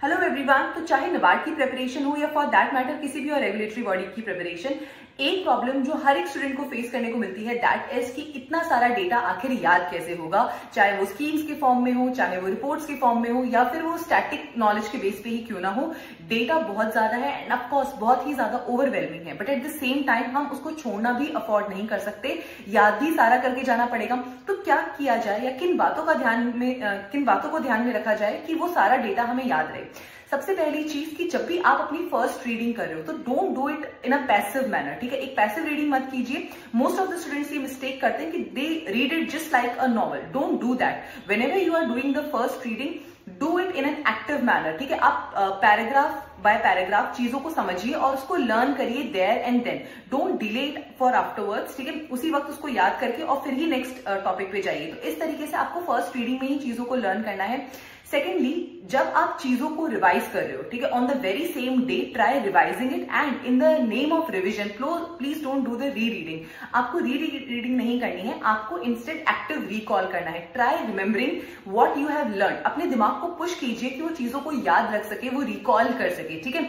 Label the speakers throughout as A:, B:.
A: Hello everyone. तो चाहे नबार्ड की प्रिपरेशन हो या फॉर दैट मैटर किसी भी और रेगुलेटरी बॉडी की प्रिपरेशन, एक प्रॉब्लम जो हर एक स्टूडेंट को फेस करने को मिलती है दैट इज कि इतना सारा डेटा आखिर याद कैसे होगा, चाहे वो स्कीम्स के फॉर्म में हो, चाहे वो रिपोर्ट्स के फॉर्म में हो, या फिर वो स्टैटिक नॉलेज के बेस पे ही क्यों ना हो। डेटा बहुत ज्यादा है एंड ऑफकोर्स बहुत ही ज्यादा ओवरवेलमिंग है, but at the same time हम उसको छोड़ना भी अफोर्ड नहीं कर सकते, याद भी सारा करके जाना पड़ेगा। तो क्या किया जाए या किन बातों को ध्यान में रखा जाए कि वो सारा डेटा हमें याद रहे। सबसे पहली चीज कि जब भी आप अपनी फर्स्ट रीडिंग कर रहे हो तो don't do it in a passive manner, ठीक है। एक पैसिव रीडिंग मत कीजिए। मोस्ट ऑफ द स्टूडेंट्स ये मिस्टेक करते हैं कि they read it just like a novel. Don't do that. Whenever you are doing the first reading, do it in an active manner, ठीक है। आप पैराग्राफ बाय पैराग्राफ चीजों को समझिए और उसको लर्न करिए there and then. Don't delay it for afterwards, ठीक है। उसी वक्त उसको याद करके और फिर ही नेक्स्ट टॉपिक पे जाइए। तो इस तरीके से आपको फर्स्ट रीडिंग में ही चीजों को लर्न करना है। सेकेंडली, जब आप चीजों को रिवाइज कर रहे हो, ठीक है, on the very same day try revising it and in the name of revision please don't do the री रीडिंग। आपको री रीडिंग नहीं करनी है, आपको इंस्टेड एक्टिव रिकॉल करना है। Try remembering what you have learn. अपने दिमाग को पुश कीजिए कि वो चीजों को याद रख सके, वो रिकॉल कर सके, ठीक है।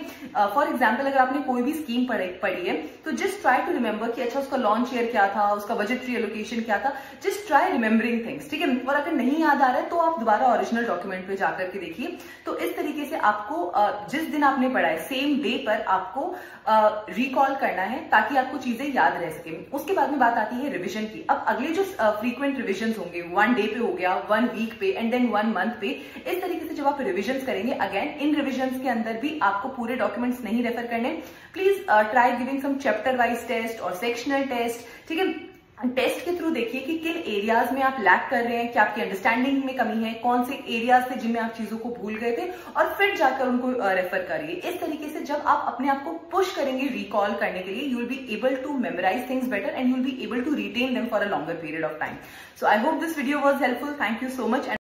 A: फॉर एग्जाम्पल, अगर आपने कोई भी स्कीम पढ़ी है तो जस्ट ट्राई टू रिमेंबर कि अच्छा उसका लॉन्च ईयर क्या था, उसका बजटरी एलोकेशन क्या था। जस्ट ट्राई रिमेंबरिंग थिंग्स, ठीक है। और अगर नहीं याद आ रहा है तो आप दोबारा ओरिजिनल डॉक्यूमेंट पे जाकर के देखिए। तो इस तरीके से आपको जिस दिन आपने पढ़ा है सेम डे पर आपको रिकॉल करना है ताकि आपको चीजें याद रह सके। उसके बाद में बात आती है रिवीजन की। अब अगले जो फ्रीक्वेंट रिविजन होंगे, 1 डे पे हो गया, 1 वीक पे एंड देन 1 मंथ पे, इस तरीके से जब आप रिविजन करेंगे, अगेन इन रिविजन के अंदर भी आपको पूरे डॉक्यूमेंट्स नहीं रेफर करने। Please try giving some chapter wise test और सेक्शनल टेस्ट, ठीक है। टेस्ट के थ्रू देखिए कि किन एरियाज में आप लैक कर रहे हैं, क्या आपकी अंडरस्टैंडिंग में कमी है, कौन से एरियाज थे जिनमें आप चीजों को भूल गए थे, और फिर जाकर उनको रेफर करिए। इस तरीके से जब आप अपने आप को पुश करेंगे रिकॉल करने के लिए, you will be able to memorise things better and you will be able to retain them for a longer period of time. So I hope this video was helpful. Thank you so much.